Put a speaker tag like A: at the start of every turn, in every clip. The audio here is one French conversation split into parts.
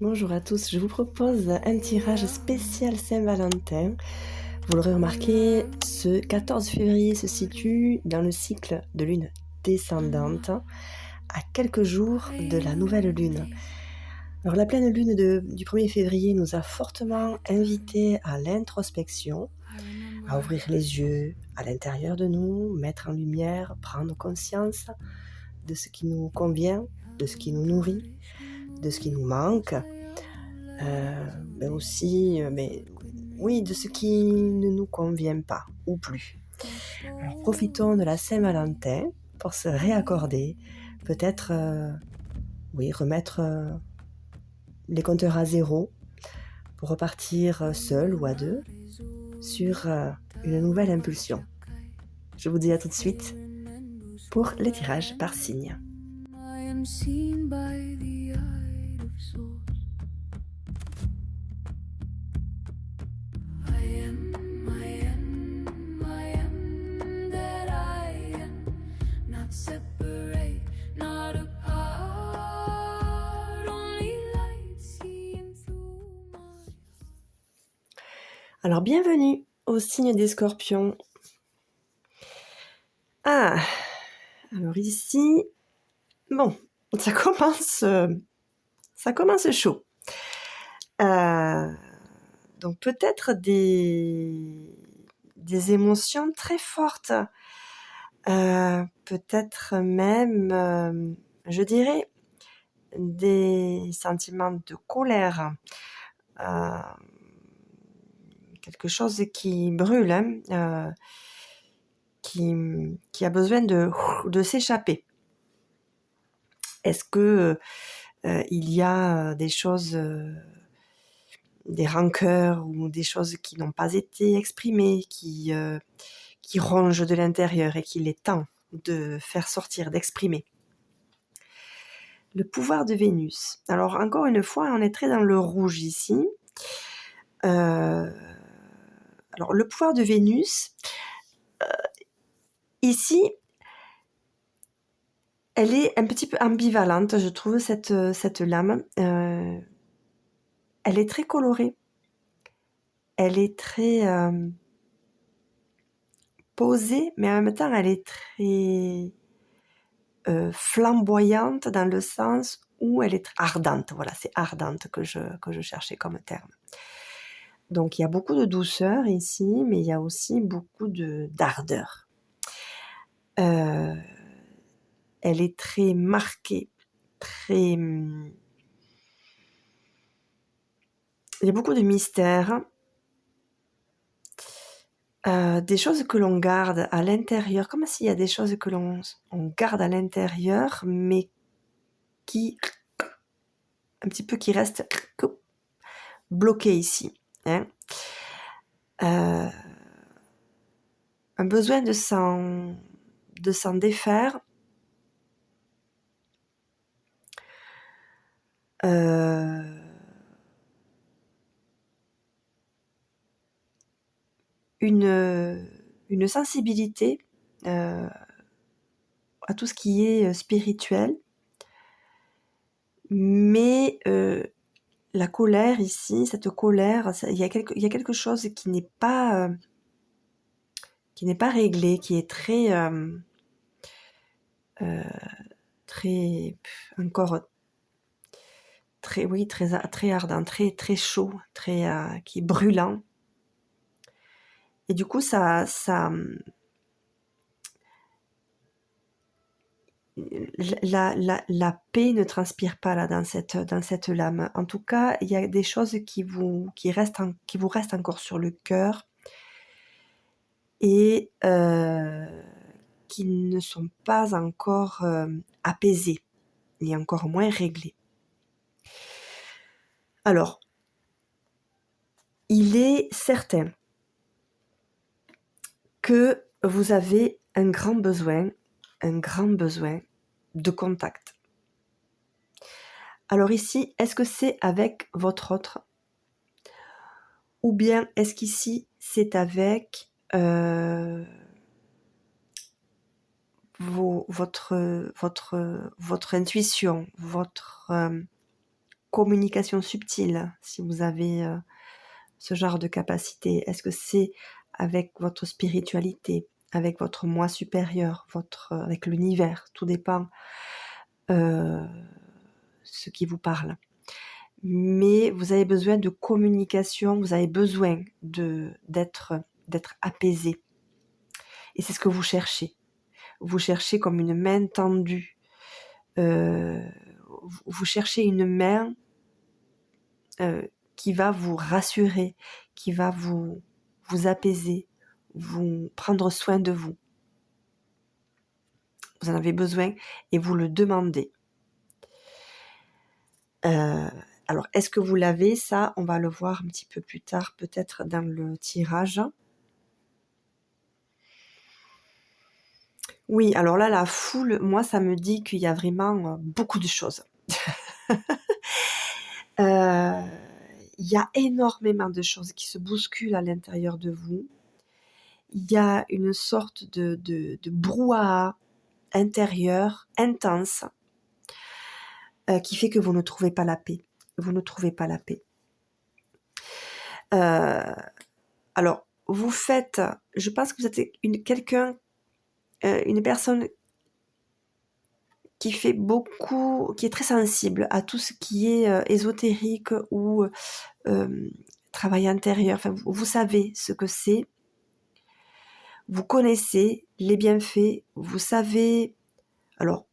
A: Bonjour à tous, je vous propose un tirage spécial Saint-Valentin. Vous l'aurez remarqué, ce 14 février se situe dans le cycle de lune descendante, à quelques jours de la nouvelle lune. Alors la pleine lune du 1er février nous a fortement invités à l'introspection, à ouvrir les yeux à l'intérieur de nous, mettre en lumière, prendre conscience de ce qui nous convient, de ce qui nous nourrit, de ce qui nous manque, mais aussi de ce qui ne nous convient pas ou plus. Alors profitons de la Saint-Valentin pour se réaccorder, peut-être remettre les compteurs à zéro pour repartir seul ou à deux sur une nouvelle impulsion. Je vous dis à tout de suite pour les tirages par signe. Alors bienvenue au signe des Scorpions. Alors ici, bon, ça commence chaud. Donc peut-être des émotions très fortes, peut-être même, je dirais, des sentiments de colère, quelque chose qui brûle, qui a besoin de s'échapper. Est-ce que il y a des choses, des rancœurs ou des choses qui n'ont pas été exprimées, qui rongent de l'intérieur et qu'il est temps de faire sortir, d'exprimer? Le pouvoir de Vénus. Alors encore une fois, on est très dans le rouge ici. Alors le pouvoir de Vénus, ici, elle est un petit peu ambivalente, je trouve, cette lame. Elle est très colorée. Elle est très posée, mais en même temps, elle est très flamboyante dans le sens où elle est ardente. Voilà, c'est ardente que je cherchais comme terme. Donc, il y a beaucoup de douceur ici, mais il y a aussi beaucoup d'ardeur. Elle est très marquée, très... Il y a beaucoup de mystère, des choses que l'on garde à l'intérieur, comme s'il y a des choses que on garde à l'intérieur, mais qui restent bloquées ici. Un besoin de s'en défaire. Une sensibilité à tout ce qui est spirituel, mais la colère ici, cette colère, il y a quelque chose qui n'est pas réglé, qui est très encore très ardent, très chaud, qui est brûlant. Et du coup, la paix ne transpire pas là dans cette lame. En tout cas, il y a des choses qui vous restent encore sur le cœur et qui ne sont pas encore apaisées et encore moins réglées. Alors, il est certain que vous avez un grand besoin de contact. Alors ici, est-ce que c'est avec votre autre? Ou bien est-ce qu'ici, c'est avec votre intuition, votre communication subtile, si vous avez ce genre de capacité? Est-ce que c'est avec votre spiritualité, avec votre moi supérieur, avec l'univers? Tout dépend ce qui vous parle. Mais vous avez besoin de communication, vous avez besoin d'être apaisé. Et c'est ce que vous cherchez. Vous cherchez comme une main tendue. Vous cherchez une main qui va vous rassurer, qui va vous apaiser, vous prendre soin de vous. Vous en avez besoin et vous le demandez. Alors, est-ce que vous l'avez? Ça, on va le voir un petit peu plus tard, peut-être dans le tirage. Oui, alors là, la foule, moi, ça me dit qu'il y a vraiment beaucoup de choses. Il y a énormément de choses qui se bousculent à l'intérieur de vous. Il y a une sorte de brouhaha intérieur intense qui fait que vous ne trouvez pas la paix. Vous ne trouvez pas la paix. Alors, vous faites... Je pense que vous êtes une personne qui fait beaucoup, qui est très sensible à tout ce qui est ésotérique ou travail intérieur. Enfin, vous savez ce que c'est. Vous connaissez les bienfaits. Vous savez, alors,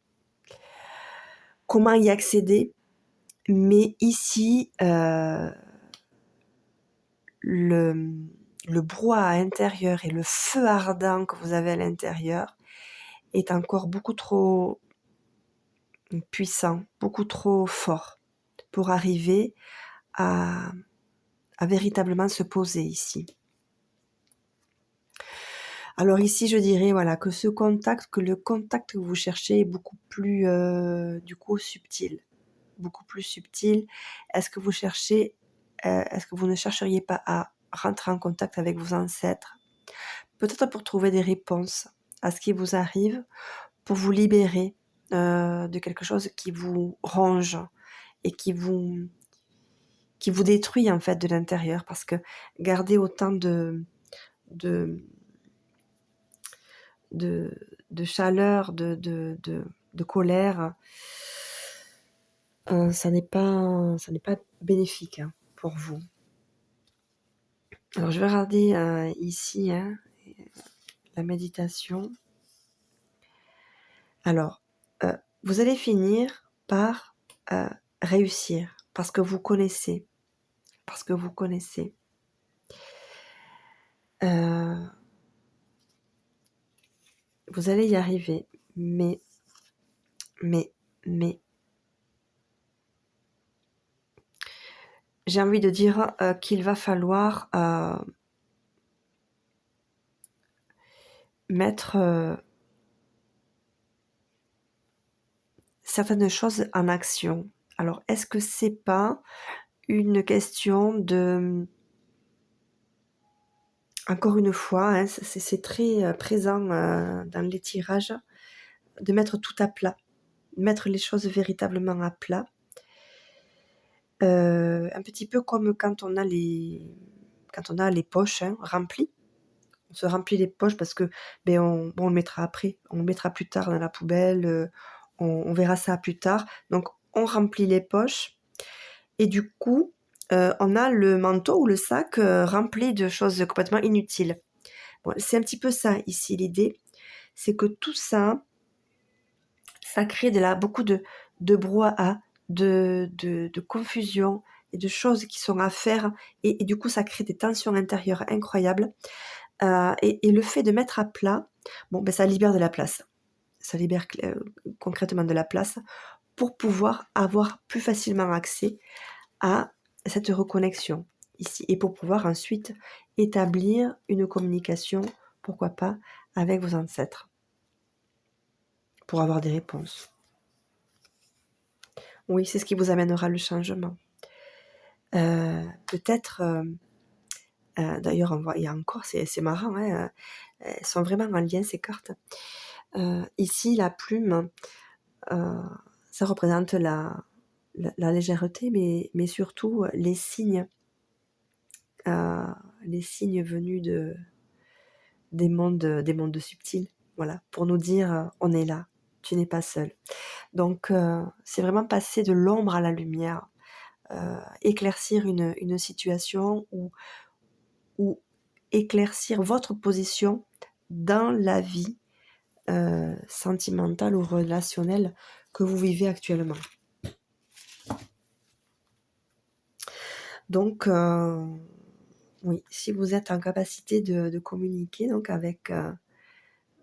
A: comment y accéder. Mais ici, le brouhaha intérieur et le feu ardent que vous avez à l'intérieur est encore beaucoup trop puissant, beaucoup trop fort pour arriver à véritablement se poser ici. Alors ici, je dirais voilà que le contact que vous cherchez est beaucoup plus du coup subtil, beaucoup plus subtil. Est-ce que vous ne chercheriez pas à rentrer en contact avec vos ancêtres, peut-être pour trouver des réponses à ce qui vous arrive, pour vous libérer de quelque chose qui vous ronge et qui vous détruit en fait de l'intérieur, parce que garder autant de chaleur, de colère, ça n'est pas bénéfique pour vous. Alors je vais regarder ici la méditation. Alors, vous allez finir par réussir, parce que vous connaissez. Vous allez y arriver, mais j'ai envie de dire qu'il va falloir mettre certaines choses en action. Alors, est-ce que c'est pas une question de... Encore une fois, c'est très présent dans les tirages, de mettre tout à plat, mettre les choses véritablement à plat. Un petit peu comme quand on a les poches remplies. On se remplit les poches parce que on le mettra après, on le mettra plus tard dans la poubelle, on verra ça plus tard. Donc on remplit les poches et du coup on a le manteau ou le sac rempli de choses complètement inutiles. Bon, c'est un petit peu ça ici l'idée, c'est que tout ça, ça crée beaucoup de brouhaha, de confusion et de choses qui sont à faire et du coup ça crée des tensions intérieures incroyables. Et le fait de mettre à plat, ça libère de la place. Ça libère concrètement de la place pour pouvoir avoir plus facilement accès à cette reconnexion ici et pour pouvoir ensuite établir une communication, pourquoi pas, avec vos ancêtres pour avoir des réponses. Oui, c'est ce qui vous amènera le changement. Peut-être, d'ailleurs, il y a encore, c'est marrant, elles sont vraiment en lien ces cartes. Ici, la plume, ça représente la légèreté, mais surtout les signes venus des mondes subtils, voilà, pour nous dire, «On est là, tu n'es pas seul». Donc c'est vraiment passer de l'ombre à la lumière, éclaircir une situation ou éclaircir votre position dans la vie, sentimentale ou relationnelle que vous vivez actuellement. Donc oui, si vous êtes en capacité de communiquer donc avec,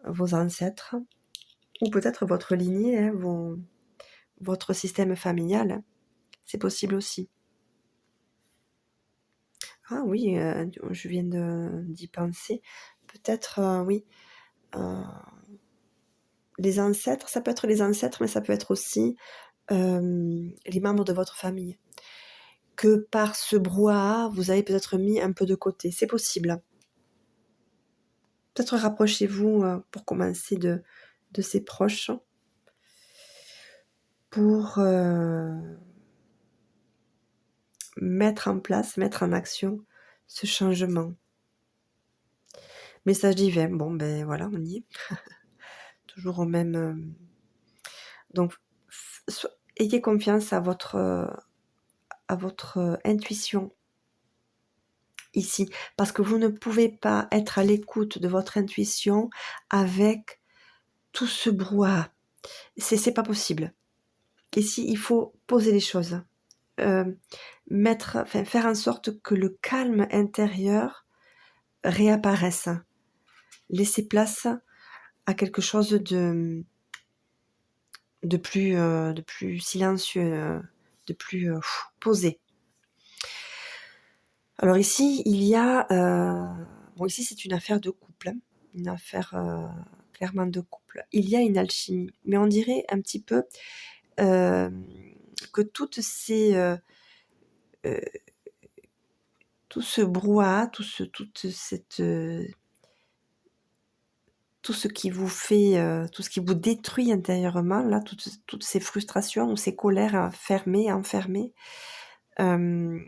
A: vos ancêtres ou peut-être votre lignée, hein, votre système familial, c'est possible aussi. Ah oui, je viens d'y penser. Peut-être, oui, heu, les ancêtres, ça peut être les ancêtres, mais ça peut être aussi, les membres de votre famille. Que par ce brouhaha, vous avez peut-être mis un peu de côté. C'est possible. Peut-être rapprochez-vous, pour commencer de ses proches pour, mettre en place, mettre en action ce changement. Message divin, bon ben voilà, on y est. Toujours au même, donc ayez confiance à votre, intuition ici, parce que vous ne pouvez pas être à l'écoute de votre intuition avec tout ce brouhaha. C'est pas possible. Ici, il faut poser les choses, faire en sorte que le calme intérieur réapparaisse. Laisser place à quelque chose de plus silencieux, de plus, posé. Alors ici, il y a, bon ici c'est une affaire de couple, hein, une affaire, clairement de couple. Il y a une alchimie, mais on dirait un petit peu, que toutes ces, heu, tout ce brouhaha, toute cette, tout ce qui vous fait, tout ce qui vous détruit intérieurement là, toutes ces frustrations ou ces colères, fermées, enfermées, hem,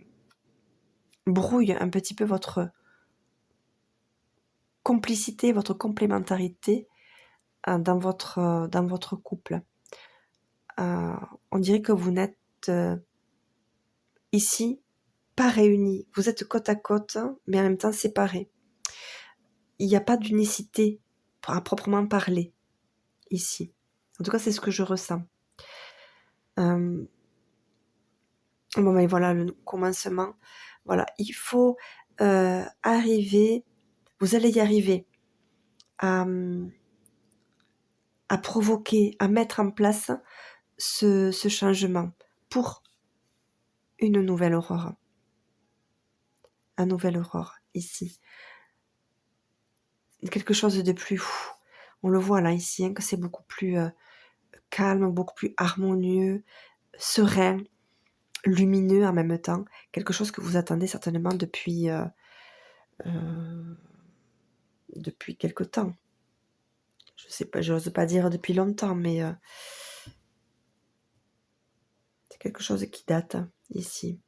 A: brouillent un petit peu votre complicité, votre complémentarité, dans votre couple. On dirait que vous n'êtes, ici pas réunis. Vous êtes côte à côte, mais en même temps séparés. Il y a pas d'unicité à proprement parler ici. En tout cas, c'est ce que je ressens. Hem, bon, ben, voilà le commencement. Voilà, il faut, arriver vous allez y arriver à, à provoquer, à mettre en place ce changement pour une nouvelle aurore. Un nouvel aurore, ici. Quelque chose de plus on le voit là, ici, hein, que c'est beaucoup plus, calme, beaucoup plus harmonieux, serein, lumineux en même temps. Quelque chose que vous attendez certainement heu, depuis quelque temps. Je sais pas, j'ose pas dire depuis longtemps, mais, c'est quelque chose qui date, ici.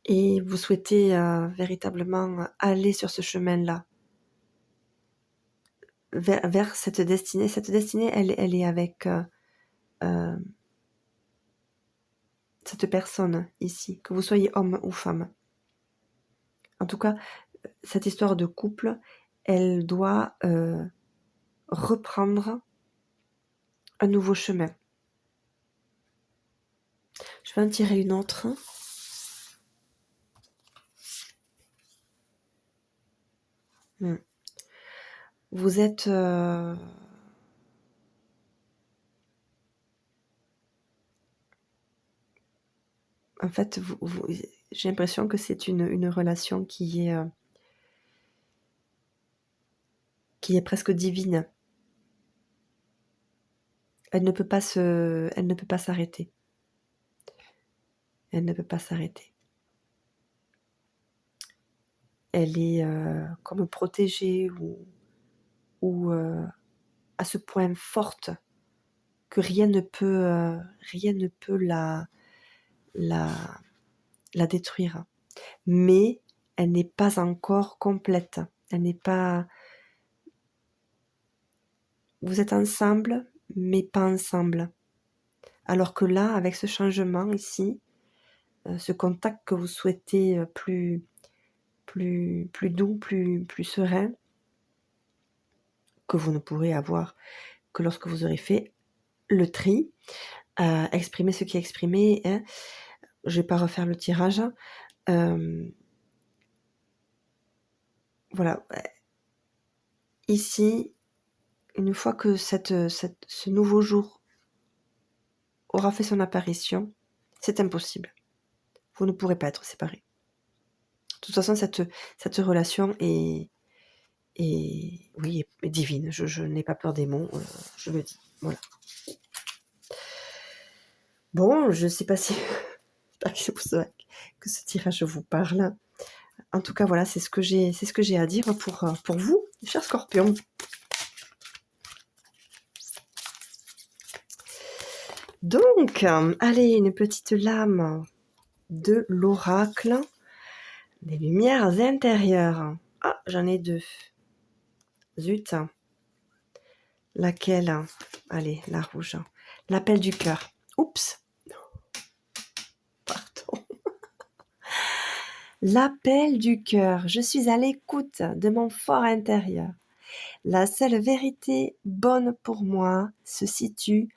A: Et vous souhaitez, véritablement aller sur ce chemin-là, vers cette destinée. Cette destinée, elle est avec, hem, cette personne ici, que vous soyez homme ou femme. En tout cas, cette histoire de couple, elle doit, reprendre un nouveau chemin. Je vais en tirer une autre. Mmh. Vous êtes, en fait, vous j'ai l'impression que c'est une relation qui est presque divine. Elle ne peut pas s'arrêter. Elle ne peut pas s'arrêter. Elle est, comme protégée ou à ce point forte que rien ne peut la détruire. Mais elle n'est pas encore complète. Elle n'est pas... Vous êtes ensemble, mais pas ensemble. Alors que là, avec ce changement ici, ce contact que vous souhaitez plus doux, plus serein, que vous ne pourrez avoir que lorsque vous aurez fait le tri, exprimer ce qui est exprimé. Hein. Je ne vais pas refaire le tirage. Voilà. Ici, une fois que ce nouveau jour aura fait son apparition, c'est impossible. Vous ne pourrez pas être séparés. De toute façon, cette relation est divine. Je n'ai pas peur des mots, je le dis. Voilà. Bon, je ne sais pas si que ce tirage vous parle. En tout cas, voilà, c'est ce que j'ai à dire pour vous, chers scorpions. Donc, allez, une petite lame de l'oracle des lumières intérieures. Ah, j'en ai 2. Zut. Laquelle? Allez, la rouge. L'appel du cœur. Oups. Pardon. L'appel du cœur. Je suis à l'écoute de mon fort intérieur. La seule vérité bonne pour moi se situe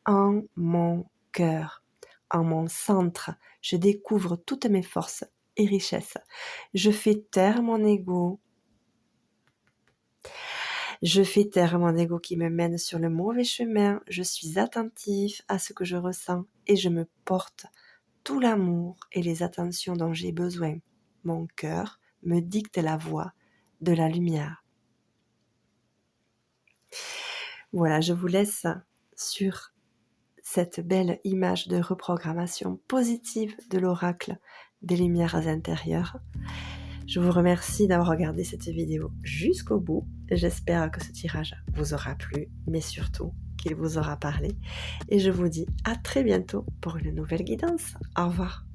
A: en mon cœur, en mon centre. Je découvre toutes mes forces et richesses. Je fais taire mon ego. Je fais taire mon ego qui me mène sur le mauvais chemin. Je suis attentif à ce que je ressens et je me porte tout l'amour et les attentions dont j'ai besoin. Mon cœur me dicte la voie de la lumière. Voilà, je vous laisse sur cette belle image de reprogrammation positive de l'oracle des lumières intérieures. Je vous remercie d'avoir regardé cette vidéo jusqu'au bout. J'espère que ce tirage vous aura plu, mais surtout qu'il vous aura parlé. Et je vous dis à très bientôt pour une nouvelle guidance. Au revoir.